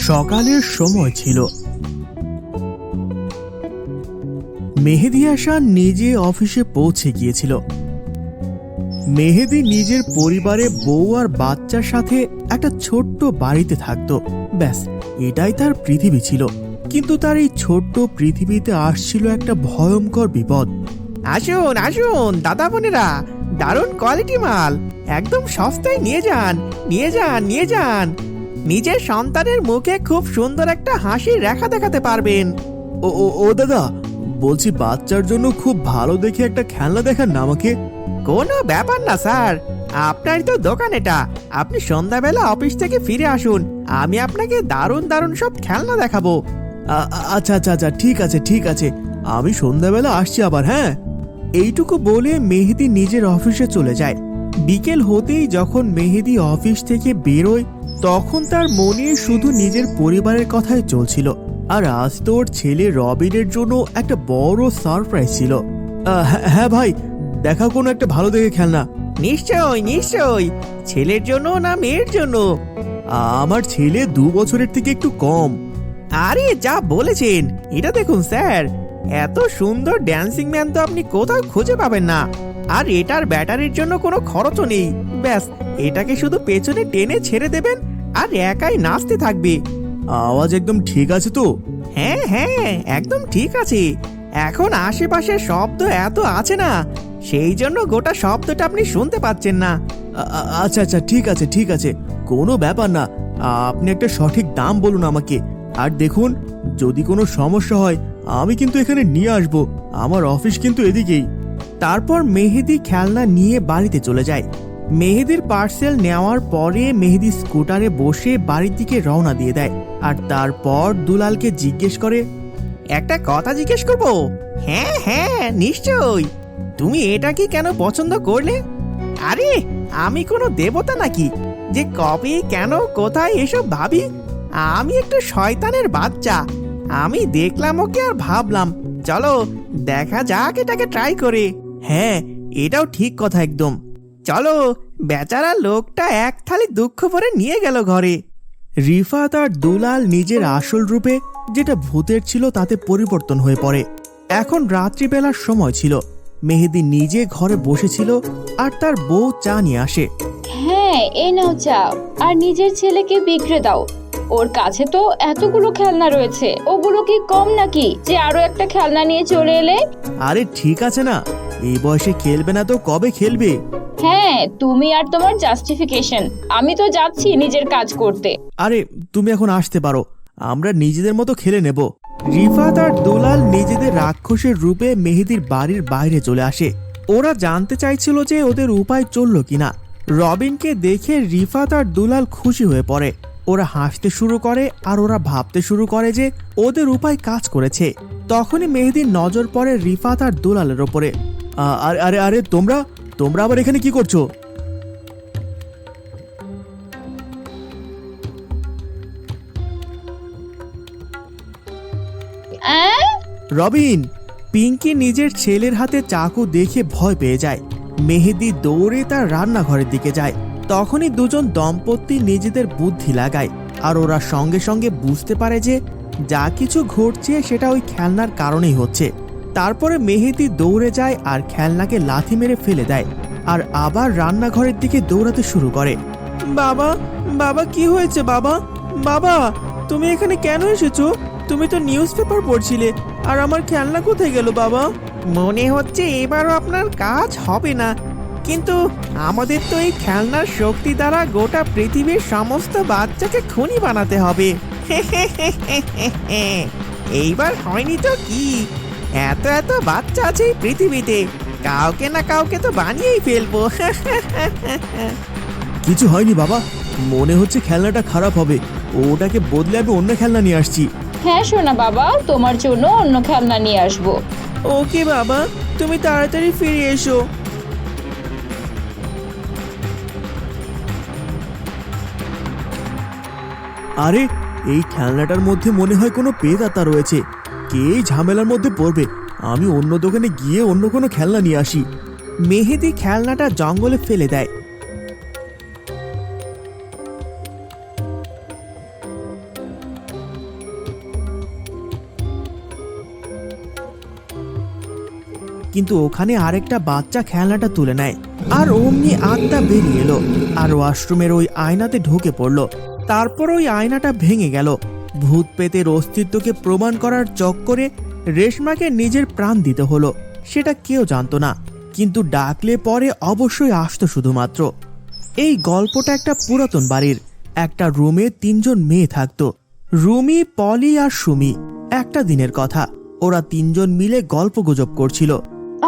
সকালের সময় ছিল। মেহেদী হাসান নিজে অফিসে পৌঁছে গিয়েছিল। মেহেদী নিজের পরিবারে বউ আর বাচ্চার সাথে একটা ছোট্ট বাড়িতে থাকতো। ব্যাস, এটাই তার পৃথিবী ছিল। কিন্তু তার এই ছোট্ট পৃথিবীতে আসছিল একটা ভয়ঙ্কর বিপদ। আসুন আসুন দাদা বোনেরা, দারুণ কোয়ালিটি মাল, একদম সস্তায় নিয়ে যান নিয়ে যান নিয়ে যান। নিজের সন্তানের মুখে খুব সুন্দর একটা হাসির রেখা দেখাতে পারবেন। ও ও ও দাদা, বলছি বাচ্চার জন্য খুব ভালো দেখে একটা খেলনা দেখান না আমাকে। কোনো ব্যাপার না স্যার, আপনার তো দোকান এটা। আপনি সন্ধ্যাবেলা অফিস থেকে ফিরে আসুন, আমি আপনাকে দারুণ দারুণ সব খেলনা দেখাবো। আচ্ছা আচ্ছা আচ্ছা, ঠিক আছে ঠিক আছে, আমি সন্ধ্যাবেলা আসছি আবার। হ্যাঁ, এইটুকু বলে মেহেদী নিজের অফিসে চলে যায়। বিকেল হতেই যখন মেহেদী অফিস থেকে বেরোয়, তখন তার মনে শুধু নিজের পরিবারের কথাই চলছিল। আর আজ তো ওর ছেলে রবিনের জন্য একটা বড় সারপ্রাইজ ছিল। হ্যাঁ ভাই, দেখা কোনো একটা ভালো দেখে খেলনা। নিশ্চয়ই নিশ্চয়ই, ছেলের জন্য না মেয়ের জন্য? আমার ছেলে 2 বছরের থেকে একটু কম। আরে যা বলেছেন, এটা দেখুন স্যার, এত সুন্দর ড্যান্সিং ম্যান তো আপনি কোথাও খুঁজে পাবেন না। আর এটার ব্যাটারির জন্য কোনো খরচও নেই। ব্যাস, এটাকে শুধু পেছনে টেনে ছেড়ে দেবেন আর একাই নাচতে থাকবে। আওয়াজ একদম ঠিক আছে তো? হ্যাঁ হ্যাঁ, একদম ঠিক আছে। এখন আশেপাশের শব্দ এত আছে না, সেই জন্য গোটা শব্দটা আপনি শুনতে পাচ্ছেন না। আচ্ছা আচ্ছা, ঠিক আছে ঠিক আছে, কোনো ব্যাপার না। আপনি একটা সঠিক দাম বলুন আমাকে। আর দেখুন, যদি কোনো সমস্যা হয় আমি কিন্তু এখানে নিয়ে আসবো। আমার অফিস কিন্তু এদিকেই। তারপর মেহেদী খেলনা নিয়ে বাড়িতে চলে যায়। মেহেদীর পার্সেল নেওয়ার পরে মেহেদী স্কুটারে বসে বাড়ির দিকে রওনা দিয়ে দেয়। আর তারপর দুলালকে জিজ্ঞেস করে, একটা কথা জিজ্ঞেস করবো? হ্যাঁ হ্যাঁ নিশ্চয়ই। তুমি এটা কি কেন পছন্দ করলে? আরে আমি কোনো দেবতা নাকি যে কবে কেন কোথায় এসব ভাবি? আমি একটা শয়তানের বাচ্চা। আমি দেখলাম ওকে আর ভাবলাম চলো দেখা যাক এটাকে ট্রাই করে। হ্যাঁ, এটাও ঠিক কথা একদম। চলো, বেচারা লোকটা এক থালি দুঃখ ভরে নিয়ে গেল ঘরে। রিফাত আর দুলাল নিজের আসল রূপে, যেটা ভূতের ছিল, তাতে পরিবর্তন হয়ে পড়ে। এখন রাত্রিবেলার সময় ছিল। মেহেদী নিজে ঘরে বসেছিল আর তার বউ চা নিয়ে আসে। হ্যাঁ, এই নাও চা, আর নিজের ছেলেকে বিগড়ে দাও। ওর কাছে তো এতগুলো খেলনা রয়েছে, ওগুলো কি কম নাকি যে আরো একটা খেলনা নিয়ে চলে এলে? আরে ঠিক আছে না, এই বয়সে খেলবে না তো কবে খেলবে? হ্যাঁ, তুমি আর তোমার জাস্টিফিকেশন। আমি তো যাচ্ছি নিজের কাজ করতে। আরে তুমি এখন আসতে পারো, আমরা নিজেদের মতো খেলে নেব। রিফাত আর দুলাল নিজেদের রাক্ষসের রূপে মেহেদীর বাড়ির বাইরে চলে আসে। ওরা জানতে চাইছিল যে ওদের উপায় চলল কিনা। রবিনকে দেখে রিফাত আর দুলাল খুশি হয়ে পড়ে। ওরা হাসতে শুরু করে আর ওরা ভাবতে শুরু করে যে ওদের উপায় কাজ করেছে। তখনই মেহেদীর নজর পড়ে রিফাত আর দুলালের ওপরে। আরে আরে আরে, তোমরা তোমরা আবার এখানে কি করছো? রবিন! পিঙ্কি নিজের ছেলের হাতে চাকু দেখে ভয় পেয়ে যায়। মেহেদী দৌড়ে তার রান্নাঘরের দিকে যায়। তখনই দুজন দম্পতি নিজেদের বুদ্ধি লাগায় আর ওরা সঙ্গে সঙ্গে বুঝতে পারে যে যা কিছু ঘটছে সেটা ওই খেলনার কারণেই হচ্ছে। তারপরে মেহেদী দৌড়ে যায় আর খেলনাকে লাথি মেরে ফেলে দেয় আর আবার রান্নাঘরের দিকে দৌড়াতে শুরু করে। বাবা, বাবা কি হয়েছে বাবা? বাবা, তুমি এখানে কেন এসেছো? তুমি তো নিউজ পেপার পড়ছিলে, আর আমার খেলনা কোথায় গেল বাবা? মনে হচ্ছে এবারও আপনার কাজ হবে না, কিন্তু আমাদের তো এই খেলনার শক্তি দ্বারা গোটা পৃথিবীর সমস্ত বাচ্চাকে খুনি বানাতে হবে। এইবার হয়নি তো কি, এত এত বাচ্চা আছে এই পৃথিবীতে, কাউকে না কাউকে তো বানিয়েই ফেলবো। কিছু হয়নি বাবা, মনে হচ্ছে খেলনাটা খারাপ হবে। ওটাকে বদলে আমি অন্য খেলনা নিয়ে আসছি। হ্যাঁ সোনা বাবা, তোমার জন্য অন্য খেলনা নিয়ে আসবো। ওকে বাবা, তুমি তাড়াতাড়ি ফিরে এসো। আরে, এই খেলনাটার মধ্যে মনে হয় কোনো পেতাত্তা রয়েছে। কে এই ঝামেলার মধ্যে পড়বে? আমি অন্য দোকানে গিয়ে অন্য কোনো খেলনা নিয়ে আসি। মেহেদী খেলনাটা জঙ্গলে ফেলে দেয়। কিন্তু ওখানে আরেকটা বাচ্চা খেলনাটা তুলে নেয়। আর অমনি আত্মা বেরিয়ে এলো আর ওয়াশরুমের ওই আয়নাতে ঢুকে পড়ল। তারপর ওই আয়নাটা ভেঙে গেল। ভূত পেতের অস্তিত্বকে প্রমাণ করার চক্করে রেশমাকে নিজের প্রাণ দিতে হলো। সেটা কেউ জানতো না, কিন্তু ডাকলে পরে অবশ্যই আসতো শুধুমাত্র। এই গল্পটা একটা পুরাতন বাড়ির। একটা রুমে 3 জন মেয়ে থাকতো, রুমি, পলি আর সুমি। একটা দিনের কথা, ওরা 3 জন মিলে গল্পগুজব করছিল।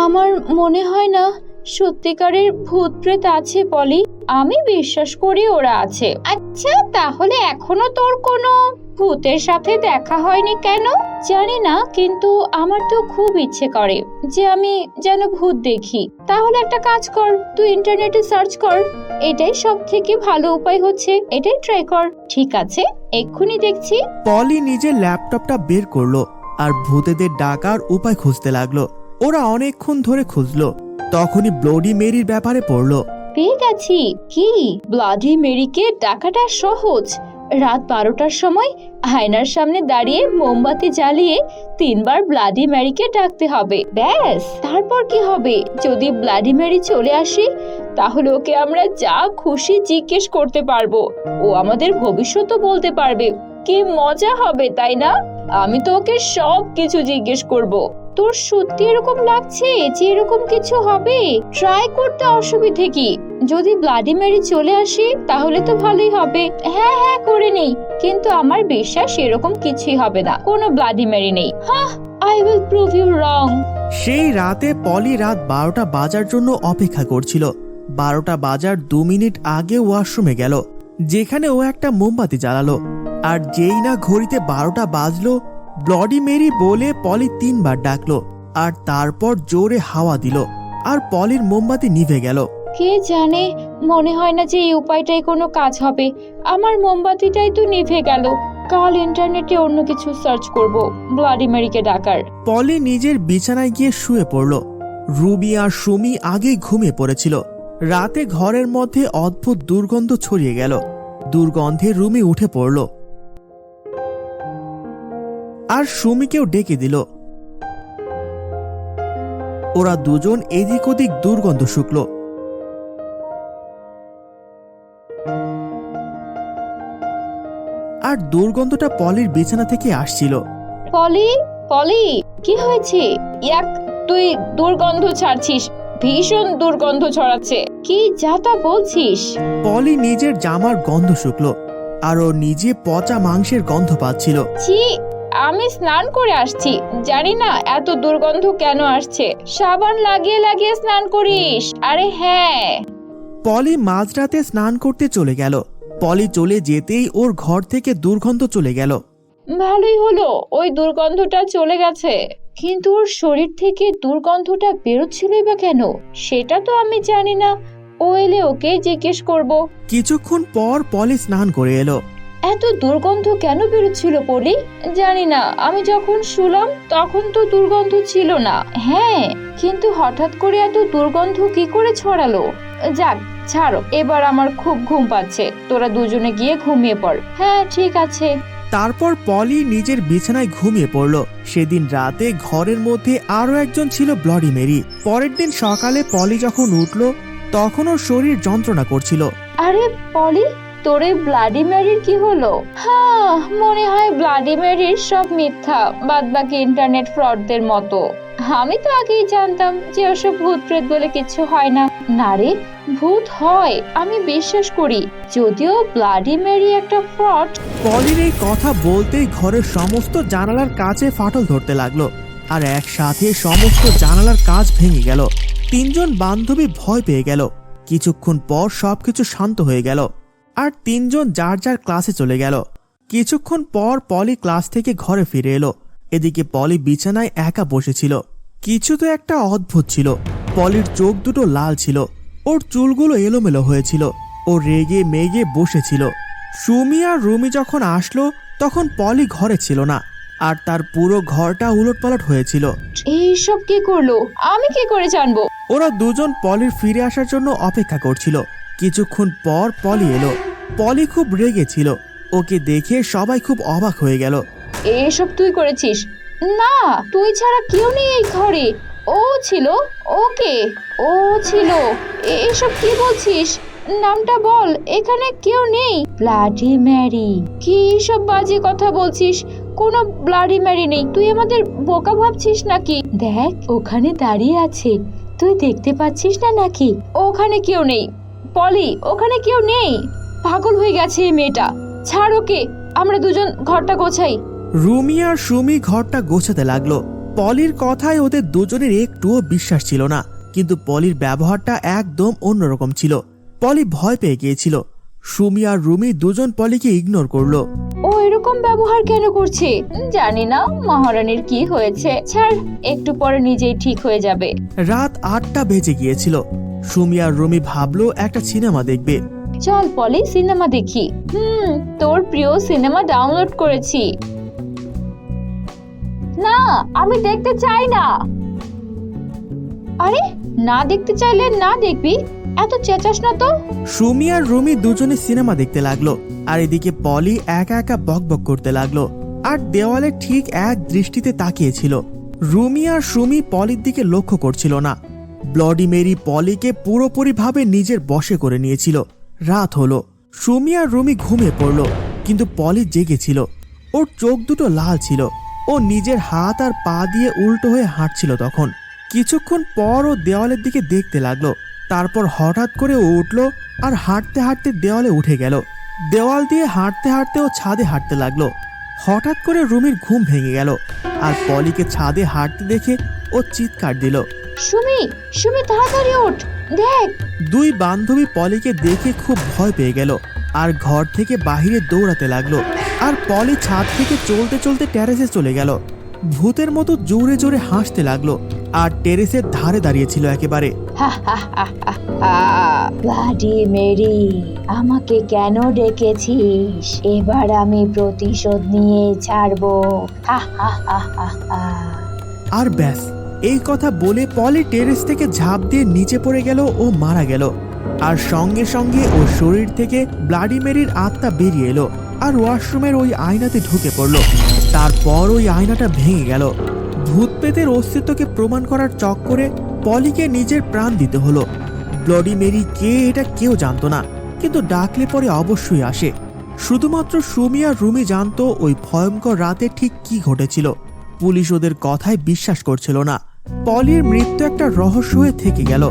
আমার মনে হয় না সত্যিকারের ভূত প্রেত আছে পলি। আমি বিশ্বাস করি ওরা আছে। আচ্ছা, তাহলে এখনো তোর কোনো ভূতের সাথে দেখা হয়নি কেন? জানি না, কিন্তু আমার তো খুব ইচ্ছে করে যে আমি যেন ভূত দেখি। তাহলে একটা কাজ কর, তুই ইন্টারনেটে সার্চ কর। এটাই সব থেকে ভালো উপায় হচ্ছে, এটাই ট্রাই কর। ঠিক আছে, এক্ষুনি দেখছি। পলি নিজের ল্যাপটপটা বের করলো আর ভূতেদের ডাকার উপায় খুঁজতে লাগলো। ওরা অনেকক্ষণ ধরে খুঁজলো, তখনই ব্লডি মেরির ব্যাপারে পড়লো। পেয়ে গেছি। কি? ব্লাডি মেরিকে ডাকাটা সহজ। রাত 12টার সময় আয়নার সামনে দাঁড়িয়ে মোমবাতি জ্বালিয়ে 3 বার ব্লাডি মেরিকে ডাকতে হবে। ব্যাস, তারপর কি হবে? যদি ব্লাডি মেরি চলে আসে, তাহলে ওকে আমরা যা খুশি জিজ্ঞেস করতে পারবো। ও আমাদের ভবিষ্যৎও বলতে পারবে। কি মজা হবে, তাই না? আমি তো ওকে সব কিছু জিজ্ঞেস করব। তোর সত্যি এরকম লাগছে যে এরকম কিছু হবে? ট্রাই করতে অসুবিধে কি? যদি ব্লাডি মেরি চলে আসে তাহলে তো ভালোই হবে। হ্যাঁ হ্যাঁ, করে নেই, কিন্তু আমার বিশ্বাস এরকম কিছুই হবে না। কোনো ব্লাডি মেরি নেই। হ্যাঁ, I will prove you wrong. সেই রাতে পলি রাত 12টা বাজার জন্য অপেক্ষা করছিল। 12টা বাজার 2 মিনিট আগে ওয়াশরুমে গেল, যেখানে ও একটা মোমবাতি জ্বালালো। আর যেই না ঘড়িতে 12টা বাজলো, ব্লডি মেরি বলে পলি 3 বার ডাকলো আর তারপর জোরে হাওয়া দিল আর পলির মোমবাতি নিভে গেল। কে জানে, মনে হয় না যে এই উপায়টাই কোনো কাজ হবে। আমার মোমবাতিটাই তো নিভে গেল। কাল ইন্টারনেটে অন্য কিছু সার্চ করব ব্লাডি মেরিকে ডাকার। পলি নিজের বিছানায় গিয়ে শুয়ে পড়ল। রুবি আর সুমি আগেই ঘুমিয়ে পড়েছিল। রাতে ঘরের মধ্যে অদ্ভুত দুর্গন্ধ ছড়িয়ে গেল। দুর্গন্ধে রুমি উঠে পড়ল আর সুমিকেও ডেকে দিল। ওরা দুজন এদিক ওদিক দুর্গন্ধ শুকল। আর দুর্গন্ধটা পলির বিছানা থেকে আসছিল। পলি, পলি, কি হয়েছে? ইয়াক, তুই দুর্গন্ধ ছাড়ছিস। ভীষণ দুর্গন্ধ ছড়াচ্ছে। কি যা তা বলছিস? পলি নিজের জামার গন্ধ শুকলো আর ও নিজে পচা মাংসের গন্ধ পাচ্ছিল। ছি, আমি স্নান করে আসছি, জানি না এত দুর্গন্ধ কেন আসছে। সাবান লাগিয়ে লাগিয়ে স্নান করিস। আরে হ্যাঁ। পলি মাঝরাতে স্নান করতে চলে গেল। পলি চলে যেতেই ওর ঘর থেকে দুর্গন্ধ চলে গেল। ভালোই হলো, ওই দুর্গন্ধটা চলে গেছে। কিন্তু ওর শরীর থেকে দুর্গন্ধটা বেরোচ্ছিলই বা কেন, সেটা তো আমি জানি না। ও এলে ওকে জিজ্ঞেস করব। কিছুক্ষণ পর পলি স্নান করে এলো। এত দুর্গন্ধ কেন বেরোচ্ছিল পলি? জানি না, আমি যখন শুলাম তখন তো দুর্গন্ধ ছিল না। হ্যাঁ, কিন্তু হঠাৎ করে এত দুর্গন্ধ কি করে ছড়ালো? যাক, ছাড়ো, এবার আমার খুব ঘুম পাচ্ছে। তোরা দুজনে গিয়ে ঘুমিয়ে পড়। হ্যাঁ, ঠিক আছে। তারপর পলি নিজের বিছানায় ঘুমিয়ে পড়ল। সেদিন রাতে ঘরের মধ্যে আরো একজন ছিল, ব্লডি মেরি। পরের দিন সকালে পলি যখন উঠল, তখন ওর শরীর যন্ত্রণা করছিল। আরে পলি, তোরে ব্লাডি মেরির কি হলো? হ্যাঁ, মনে হয় ব্লাডি মেরির সব মিথ্যা, বাদবাকি ইন্টারনেট ফ্রডদের মতো। আমি তো আগেই জানতাম যে ওসব ভূত প্রেত বলে কিছু হয় না। না রে, ভূত হয়, আমি বিশ্বাস করি, যদিও ব্লাডি মেরি একটা ফ্রড। পলির এই কথা বলতেই ঘরের সমস্ত জানালার কাছে ফাটল ধরতে লাগলো আর একসাথে সমস্ত জানালার কাঁচ ভেঙে গেল। 3 জন বান্ধবী ভয় পেয়ে গেল। কিছুক্ষণ পর সবকিছু শান্ত হয়ে গেল আর 3 জন যার যার ক্লাসে চলে গেল। কিছুক্ষণ পর পলি ক্লাস থেকে ঘরে ফিরে এলো। এদিকে পলি বিছানায় একা বসেছিল। কিছু তো একটা অদ্ভুত ছিল। পলির চোখ দুটো লাল ছিল, ওর চুলগুলো এলোমেলো হয়েছিল, ও রেগে মেগে বসেছিল। সুমি আর রুমি যখন আসলো তখন পলি ঘরে ছিল না আর তার পুরো ঘরটা উলটপালট হয়েছিল। এইসব কি করলো? আমি কি করে জানবো? ওরা দুজন পলির ফিরে আসার জন্য অপেক্ষা করছিল। কিছুক্ষণ পর পলি এলো। পলি খুব রেগে ছিল। ওকে দেখে সবাই খুব অবাক হয়ে গেল। এসব তুই করেছিস? না, তুই ছাড়া কেউ নেই এই ঘরে। ও ছিল? ওকে, ও ছিল। এসব কি বলছিস? নামটা বল। এখানে কেউ নেই। Bloody Mary? কি সব বাজে কথা বলছিস? কোনো ব্লাডি ম্যারি নেই। তুই আমাদের বোকা ভাবছিস নাকি? দেখ, ওখানে দাঁড়িয়ে আছে, তুই দেখতে পাচ্ছিস না নাকি? ওখানে কেউ নেই পলি, ওখানে কেউ নেই। পাগল হয়ে গেছে এই মেয়েটা। ছাড় ওকে, আমরা দুজন ঘরটা গোছাই। রুমি আর সুমি ঘরটা গোছাতে লাগলো। পলির কথায় ওদের দুজনের একটুও বিশ্বাস ছিল না, কিন্তু পলির ব্যবহারটা একদম অন্যরকম ছিল। পলি ভয় পেয়ে গিয়েছিল। সুমি আর রুমি দুজন পলিকে ইগনোর করলো। ও এরকম ব্যবহার কেন করছে? জানি না মহারানীর কি হয়েছে। ছাড়, একটু পরে নিজেই ঠিক হয়ে যাবে। রাত 8টা বেজে গিয়েছিল। সুমি আর রুমি ভাবলো একটা সিনেমা দেখবে। চল পলি, সিনেমা দেখি। তোর প্রিয় সিনেমা ডাউনলোড করেছি। না, আমি দেখতে চাই না। আরে, না দেখতে চাইলে না দেখবি, এত চেঁচাস না তো। সুমি আর রুমি দুজনে সিনেমা দেখতে লাগলো, আর এদিকে পলি একা একা বকবক করতে লাগলো আর দেওয়ালে ঠিক এক দৃষ্টিতে তাকিয়েছিল। রুমি আর সুমি পলির দিকে লক্ষ্য করছিল না। ব্লডি মেরি পলিকে পুরোপুরিভাবে নিজের বশে করে নিয়েছিল। রাত হলো। সুমি আর রুমি ঘুমিয়ে পড়লো, কিন্তু পলি জেগেছিল। ওর চোখ দুটো লাল ছিল। ও নিজের হাত আর পা দিয়ে উল্টো হয়ে হাঁটছিল। তখন কিছুক্ষণ পর ও দেওয়ালের দিকে দেখতে লাগলো। তারপর হঠাৎ করে ও উঠলো আর হাঁটতে হাঁটতে দেওয়ালে উঠে গেল। দেওয়াল দিয়ে হাঁটতে হাঁটতে ও ছাদে হাঁটতে লাগলো। হঠাৎ করে রুমির ঘুম ভেঙে গেল আর পলিকে ছাদে হাঁটতে দেখে ও চিৎকার দিল, সুমি, সুমি তাড়াতাড়ি ওঠ, দেখ। দুই বান্ধবী পলিকে দেখে খুব ভয় পেয়ে গেল আর ঘর থেকে বাহিরে দৌড়াতে লাগলো। আর পলি ছাদ থেকে চলতে চলতে টেরেসে চলে গেল। ভূতের মতো জোরে জোরে হাসতে লাগলো আর টেরেসের ধারে দাঁড়িয়েছিল একেবারে। ব্লাডি মেরি, আমাকে কেন ডেকেছিস? এবার আমি প্রতিশোধ নিয়ে ছাড়বো। আর ব্যাস, এই কথা বলে পলি টেরেস থেকে ঝাঁপ দিয়ে নিচে পড়ে গেল ও মারা গেল। আর সঙ্গে সঙ্গে ওর শরীর থেকে ব্লাডি মেরির আত্মা বেরিয়ে এলো আর ওয়াশরুমের ওই আয়নাতে ঢুকে পড়ল। তারপর ওই আয়নাটা ভেঙে গেল। ভূত পেতের অস্তিত্বকে প্রমাণ করার চক্করে পলিকে নিজের প্রাণ দিতে হলো। ব্লাডি মেরি কে এটা কেউ জানতো না, কিন্তু ডাকলে পরে অবশ্যই আসে। শুধুমাত্র সুমি আর রুমি জানতো ওই ভয়ঙ্কর রাতে ঠিক কি ঘটেছিল। পুলিশ ওদের কথায় বিশ্বাস করছিল না। পলির মৃত্যু একটা রহস্য হয়ে থেকে গেল।